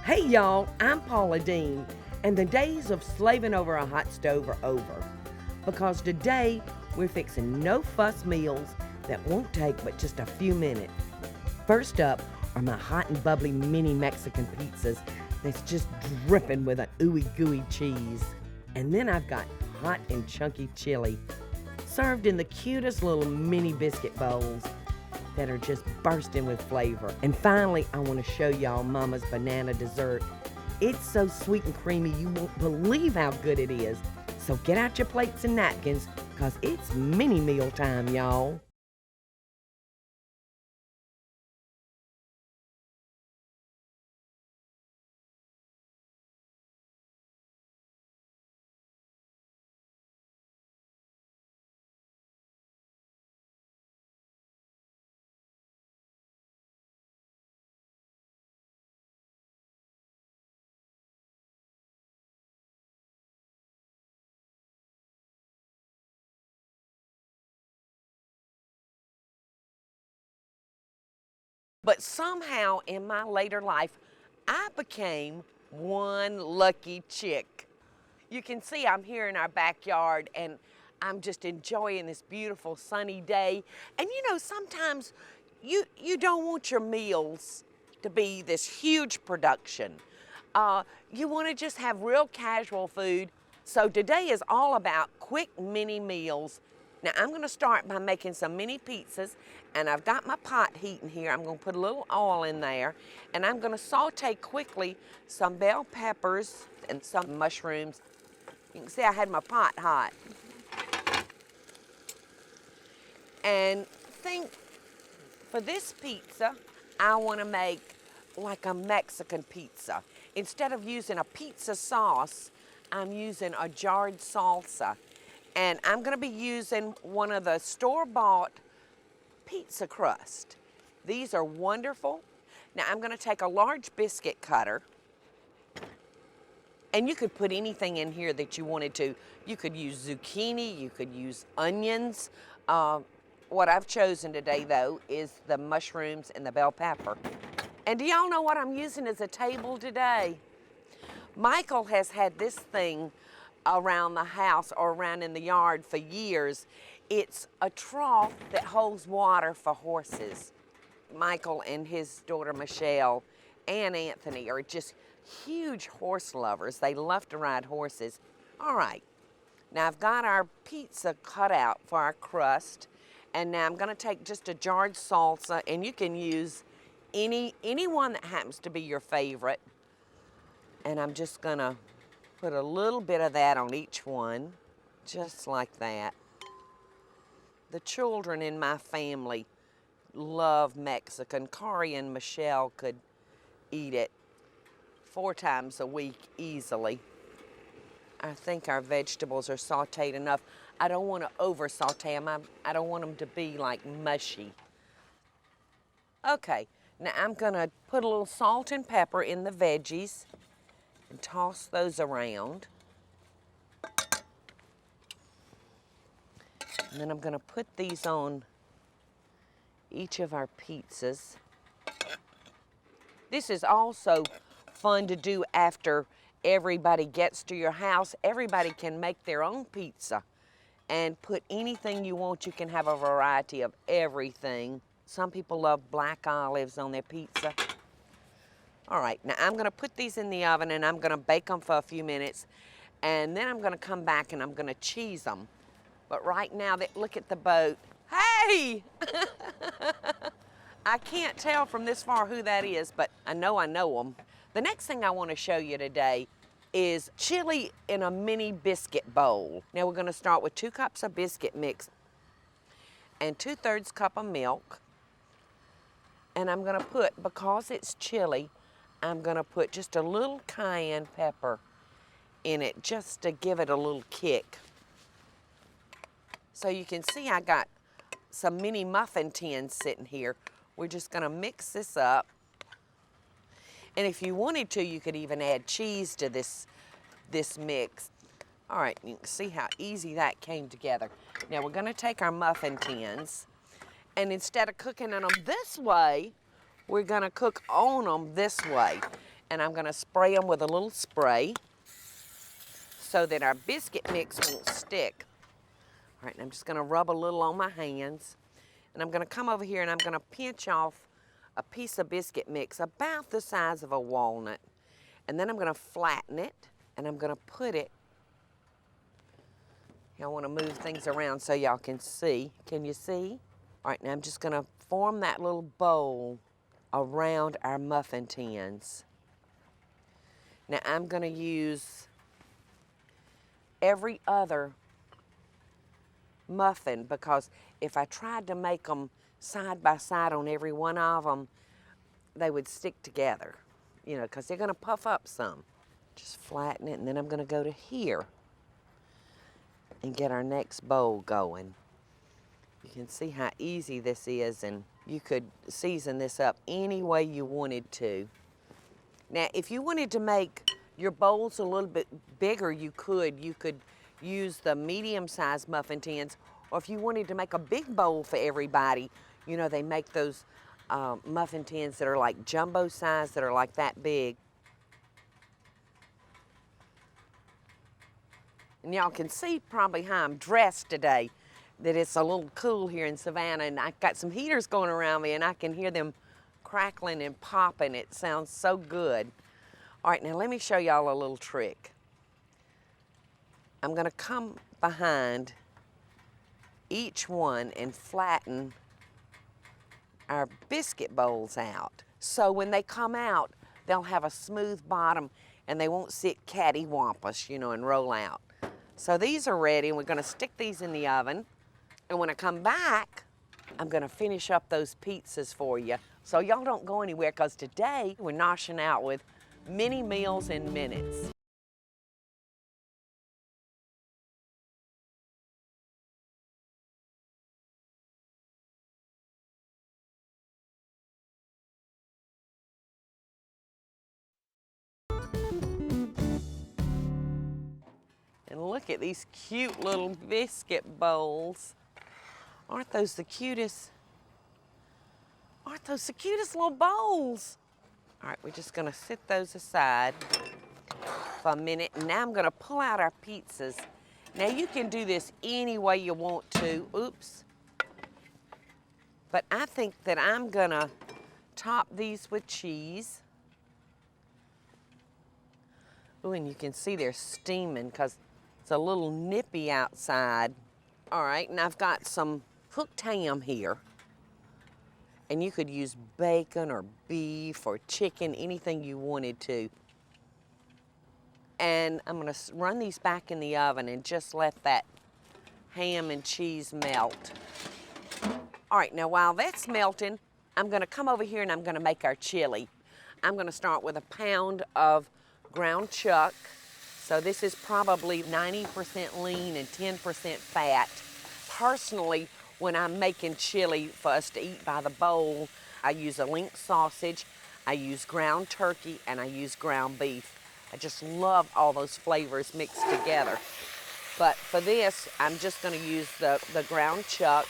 Hey y'all, I'm Paula Deen, and the days of slaving over a hot stove are over. Because today we're fixing no fuss meals that won't take but just a few minutes. First up are my hot and bubbly mini Mexican pizzas that's just dripping with an ooey gooey cheese. And then I've got hot and chunky chili, served in the cutest little mini biscuit bowls that are just bursting with flavor. And finally, I want to show y'all Mama's banana dessert. It's so sweet and creamy you won't believe how good it is. So get out your plates and napkins, cause it's mini meal time, y'all. But somehow in my later life, I became one lucky chick. You can see I'm here in our backyard and I'm just enjoying this beautiful sunny day. And you know, sometimes you don't want your meals to be this huge production. You want to just have real casual food. So today is all about quick mini meals. Now I'm going to start by making some mini pizzas, and I've got my pot heating here. I'm going to put a little oil in there, and I'm going to saute quickly some bell peppers and some mushrooms. You can see I had my pot hot. And think, for this pizza, I want to make like a Mexican pizza. Instead of using a pizza sauce, I'm using a jarred salsa. And I'm going to be using one of the store-bought pizza crust. These are wonderful. Now I'm going to take a large biscuit cutter, and you could put anything in here that you wanted to. You could use zucchini, you could use onions. What I've chosen today, though, is the mushrooms and the bell pepper. And do y'all know what I'm using as a table today? Michael has had this thing around the house or around in the yard for years. It's a trough that holds water for horses. Michael and his daughter Michelle and Anthony are just huge horse lovers. They love to ride horses. All right, now I've got our pizza cut out for our crust, and now I'm gonna take just a jarred salsa, and you can use any one that happens to be your favorite. And I'm just gonna put a little bit of that on each one, just like that. The children in my family love Mexican. Kari and Michelle could eat it 4 times a week easily. I think our vegetables are sauteed enough. I don't want to over saute them. I don't want them to be like mushy. Okay, now I'm gonna put a little salt and pepper in the veggies and toss those around. And then I'm going to put these on each of our pizzas. This is also fun to do after everybody gets to your house. Everybody can make their own pizza and put anything you want. You can have a variety of everything. Some people love black olives on their pizza. All right, now I'm gonna put these in the oven and I'm gonna bake them for a few minutes, and then I'm gonna come back and I'm gonna cheese them. But right now, look at the boat. Hey! I can't tell from this far who that is, but I know them. The next thing I wanna show you today is chili in a mini biscuit bowl. Now we're gonna start with 2 cups of biscuit mix and 2/3 cup of milk. And I'm gonna put, because it's chili, I'm gonna put just a little cayenne pepper in it just to give it a little kick. So you can see I got some mini muffin tins sitting here. We're just gonna mix this up. And if you wanted to, you could even add cheese to this mix. All right, you can see how easy that came together. Now we're gonna take our muffin tins, and instead of cooking on them this way, we're gonna cook on them this way. and I'm gonna spray them with a little spray so that our biscuit mix won't stick. All right, and I'm just gonna rub a little on my hands, and I'm gonna come over here and I'm gonna pinch off a piece of biscuit mix about the size of a walnut. And then I'm gonna flatten it, and I'm gonna put it, I wanna move things around so y'all can see. Can you see? All right, now I'm just gonna form that little bowl around our muffin tins. Now I'm gonna use every other muffin, because if I tried to make them side by side on every one of them, they would stick together, you know, because they're gonna puff up some. Just flatten it, and then I'm gonna go to here and get our next bowl going. You can see how easy this is, and you could season this up any way you wanted to. Now, if you wanted to make your bowls a little bit bigger, you could. You could use the medium-sized muffin tins, or if you wanted to make a big bowl for everybody, you know, they make those muffin tins that are like jumbo size, that are like that big. And y'all can see probably how I'm dressed today, that it's a little cool here in Savannah, and I've got some heaters going around me, and I can hear them crackling and popping. It sounds so good. All right, now let me show y'all a little trick. I'm gonna come behind each one and flatten our biscuit bowls out. So when they come out, they'll have a smooth bottom and they won't sit cattywampus, you know, and roll out. So these are ready, and we're gonna stick these in the oven. And when I come back, I'm gonna finish up those pizzas for you. So y'all don't go anywhere, because today we're noshing out with mini meals in minutes. And look at these cute little biscuit bowls. Aren't those the cutest? Aren't those the cutest little bowls? All right, we're just gonna sit those aside for a minute. And now I'm gonna pull out our pizzas. Now you can do this any way you want to. Oops. But I think that I'm gonna top these with cheese. Ooh, and you can see they're steaming because it's a little nippy outside. All right, and I've got some hooked ham here. And you could use bacon or beef or chicken, anything you wanted to. And I'm gonna run these back in the oven and just let that ham and cheese melt. All right, now while that's melting, I'm gonna come over here and I'm gonna make our chili. I'm gonna start with a pound of ground chuck. So this is probably 90% lean and 10% fat. Personally, when I'm making chili for us to eat by the bowl, I use a link sausage, I use ground turkey, and I use ground beef. I just love all those flavors mixed together. But for this, I'm just gonna use the ground chuck,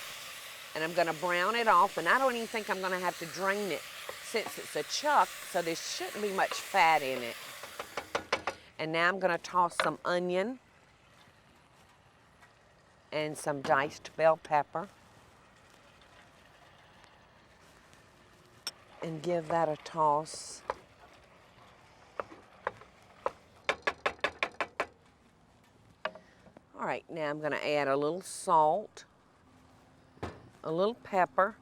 and I'm gonna brown it off, and I don't even think I'm gonna have to drain it since it's a chuck, so there shouldn't be much fat in it. And now I'm gonna toss some onion and some diced bell pepper and give that a toss. All right, now I'm gonna add a little salt, a little pepper,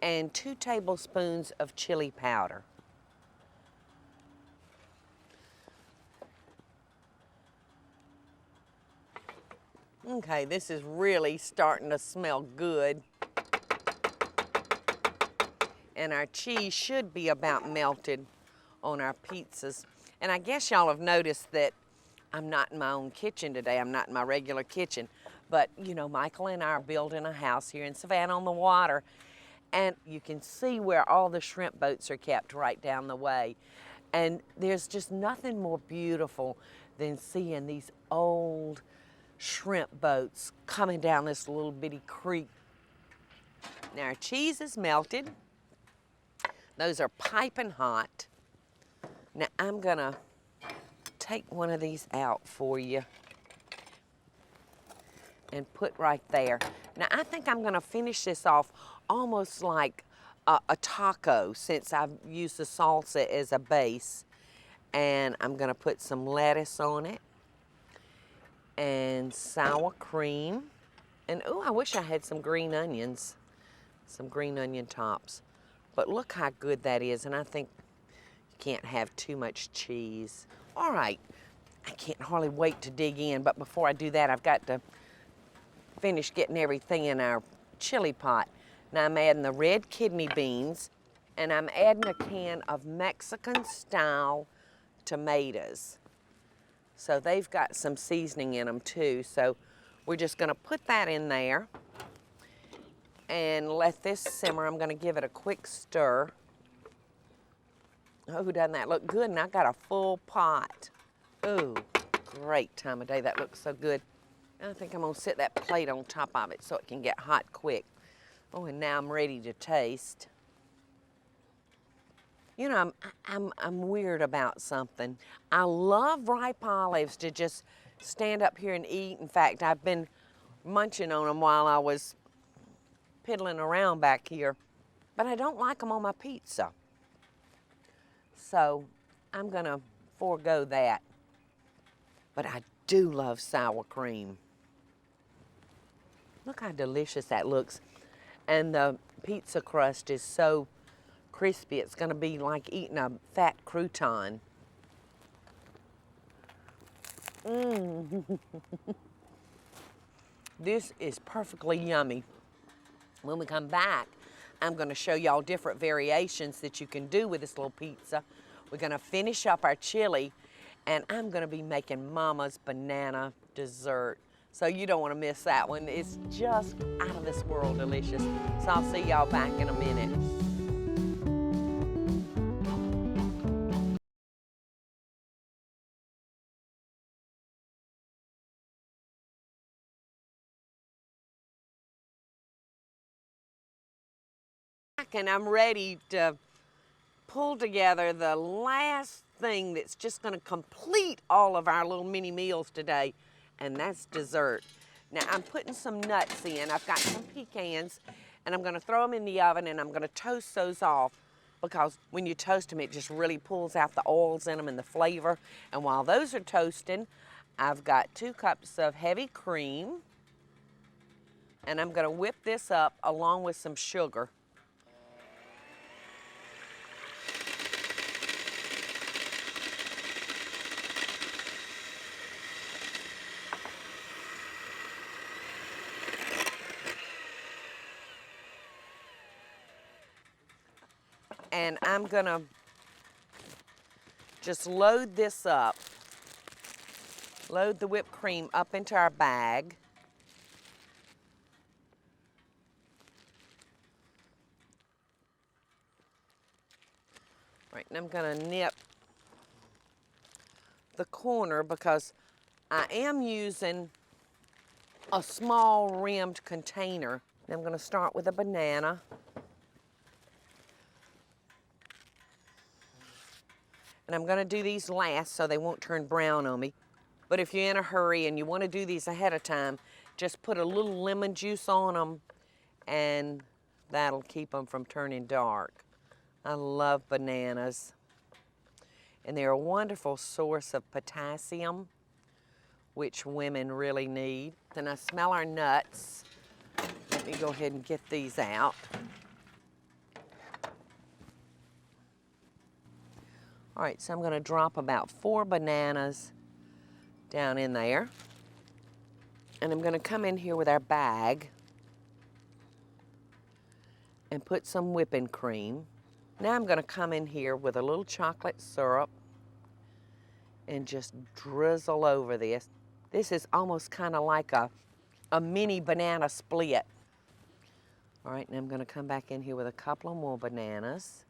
and 2 tablespoons of chili powder. Okay, this is really starting to smell good. And our cheese should be about melted on our pizzas. And I guess y'all have noticed that I'm not in my own kitchen today. I'm not in my regular kitchen. But, you know, Michael and I are building a house here in Savannah on the water. And you can see where all the shrimp boats are kept right down the way. And there's just nothing more beautiful than seeing these old shrimp boats coming down this little bitty creek. Now our cheese is melted. Those are piping hot. Now I'm gonna take one of these out for you and put right there. Now I think I'm gonna finish this off almost like a taco, since I've used the salsa as a base. And I'm gonna put some lettuce on it and sour cream. And oh, I wish I had some green onions, some green onion tops. But look how good that is, and I think you can't have too much cheese. All right, I can't hardly wait to dig in, but before I do that, I've got to finish getting everything in our chili pot. Now I'm adding the red kidney beans, and I'm adding a can of Mexican-style tomatoes. So they've got some seasoning in them too, so we're just gonna put that in there and let this simmer. I'm gonna give it a quick stir. Oh, doesn't that look good? And I got a full pot. Ooh, great time of day. That looks so good. I think I'm gonna set that plate on top of it so it can get hot quick. Oh, and now I'm ready to taste. You know, I'm weird about something. I love ripe olives to just stand up here and eat. In fact, I've been munching on them while I was piddling around back here, but I don't like them on my pizza. So I'm gonna forego that. But I do love sour cream. Look how delicious that looks. And the pizza crust is so crispy, it's gonna be like eating a fat crouton. This is perfectly yummy. When we come back, I'm gonna show y'all different variations that you can do with this little pizza. We're gonna finish up our chili, and I'm gonna be making Mama's banana dessert. So you don't wanna miss that one. It's just out of this world delicious. So I'll see y'all back in a minute. And I'm ready to pull together the last thing that's just gonna complete all of our little mini meals today, and that's dessert. Now I'm putting some nuts in. I've got some pecans, and I'm gonna throw them in the oven, and I'm gonna toast those off, because when you toast them, it just really pulls out the oils in them and the flavor. And while those are toasting, I've got 2 cups of heavy cream, and I'm gonna whip this up along with some sugar. And I'm gonna just load this up, load the whipped cream up into our bag. Right, and I'm gonna nip the corner because I am using a small rimmed container. I'm gonna start with a banana. And I'm gonna do these last so they won't turn brown on me. But if you're in a hurry and you wanna do these ahead of time, just put a little lemon juice on them and that'll keep them from turning dark. I love bananas. And they're a wonderful source of potassium, which women really need. Then I smell our nuts. Let me go ahead and get these out. All right, so I'm gonna drop about 4 bananas down in there. And I'm gonna come in here with our bag and put some whipping cream. Now I'm gonna come in here with a little chocolate syrup and just drizzle over this. This is almost kind of like a mini banana split. All right, and I'm gonna come back in here with a couple of more bananas.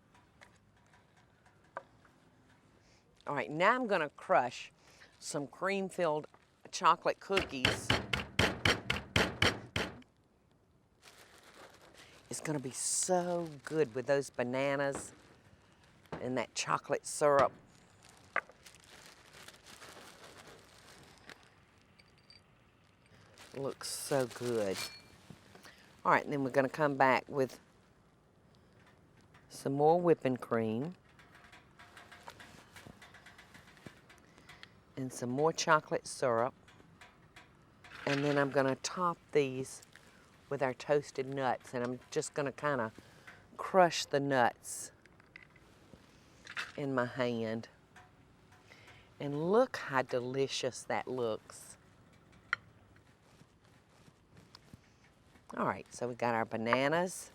All right, now I'm gonna crush some cream-filled chocolate cookies. It's gonna be so good with those bananas. And that chocolate syrup. Looks so good. All right, and then we're gonna come back with some more whipping cream and some more chocolate syrup. And then I'm gonna top these with our toasted nuts, and I'm just gonna kind of crush the nuts in my hand. And look how delicious that looks. All right, so we got our bananas.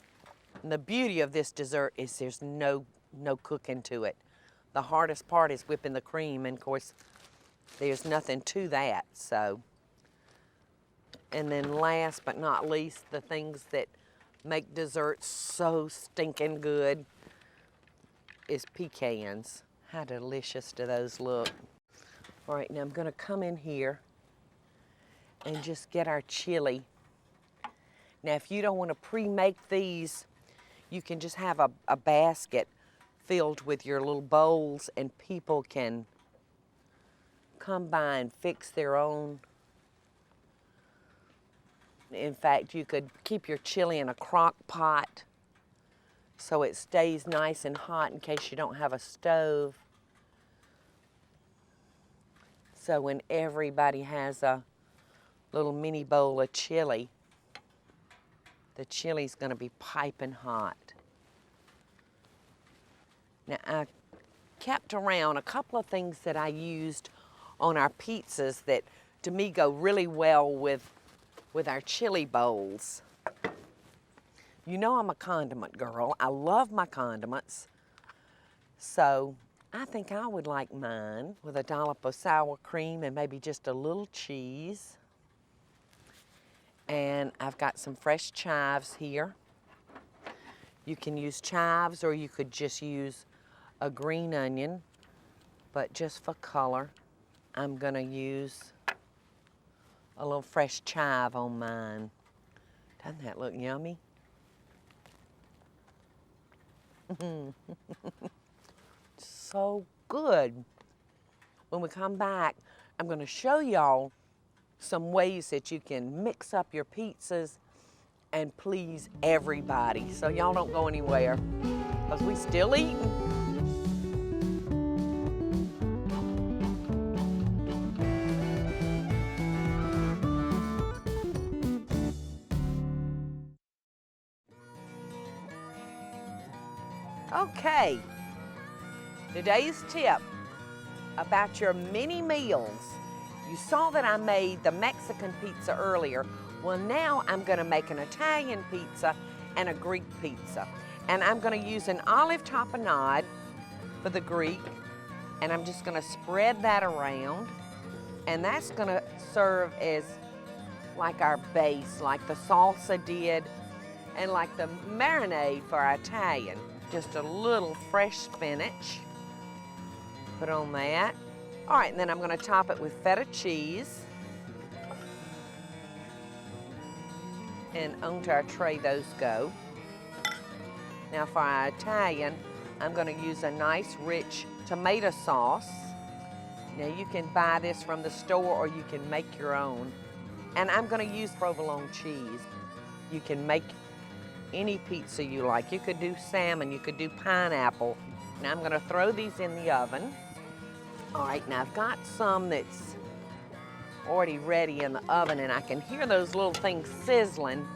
And the beauty of this dessert is there's no cooking to it. The hardest part is whipping the cream, and of course, there's nothing to that, so. And then last but not least, the things that make desserts so stinking good is pecans. How delicious do those look? All right, now I'm gonna come in here and just get our chili. Now, if you don't want to pre-make these, you can just have a basket filled with your little bowls, and people can come by and fix their own. In fact, you could keep your chili in a crock pot so it stays nice and hot in case you don't have a stove. So when everybody has a little mini bowl of chili, the chili's gonna be piping hot. Now, I kept around a couple of things that I used on our pizzas that to me go really well with our chili bowls. You know I'm a condiment girl. I love my condiments. So I think I would like mine with a dollop of sour cream and maybe just a little cheese. And I've got some fresh chives here. You can use chives, or you could just use a green onion, but just for color, I'm gonna use a little fresh chive on mine. Doesn't that look yummy? So good. When we come back, I'm gonna show y'all some ways that you can mix up your pizzas and please everybody. So y'all don't go anywhere, because we still eating. Okay, today's tip about your mini meals. You saw that I made the Mexican pizza earlier. Well, now I'm gonna make an Italian pizza and a Greek pizza. And I'm gonna use an olive tapenade for the Greek, and I'm just gonna spread that around. And that's gonna serve as like our base, like the salsa did, and like the marinade for our Italian. Just a little fresh spinach, put on that. All right, and then I'm gonna top it with feta cheese. And onto our tray those go. Now for our Italian, I'm gonna use a nice rich tomato sauce. Now you can buy this from the store, or you can make your own. And I'm gonna use provolone cheese. You can make any pizza you like. You could do salmon, you could do pineapple. Now I'm gonna throw these in the oven. All right, now I've got some that's already ready in the oven, and I can hear those little things sizzling.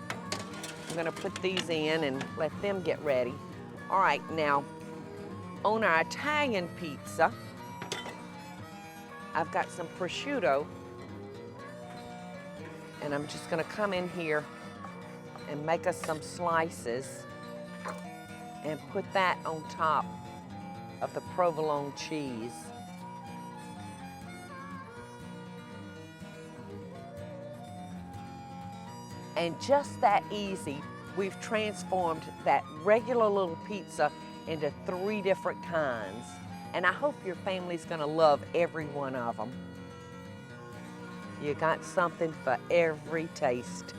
I'm gonna put these in and let them get ready. All right, now on our Italian pizza, I've got some prosciutto, and I'm just gonna come in here and make us some slices and put that on top of the provolone cheese. And just that easy, we've transformed that regular little pizza into 3 different kinds. And I hope your family's gonna love every one of them. You got something for every taste.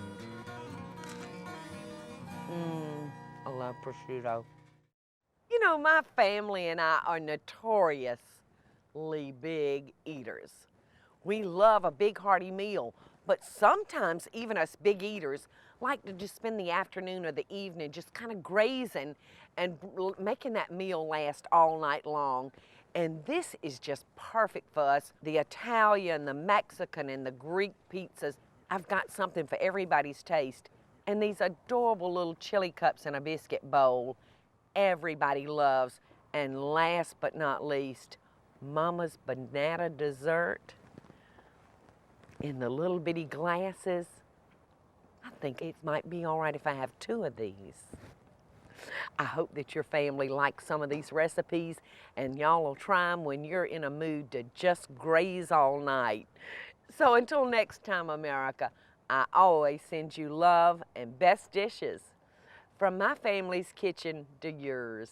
I love prosciutto. You know, my family and I are notoriously big eaters. We love a big hearty meal, but sometimes even us big eaters like to just spend the afternoon or the evening just kind of grazing and making that meal last all night long. And this is just perfect for us. The Italian, the Mexican, and the Greek pizzas. I've got something for everybody's taste. And these adorable little chili cups in a biscuit bowl, everybody loves. And last but not least, Mama's banana dessert in the little bitty glasses. I think it might be all right if I have 2 of these. I hope that your family likes some of these recipes and y'all will try them when you're in a mood to just graze all night. So until next time, America, I always send you love and best dishes from my family's kitchen to yours.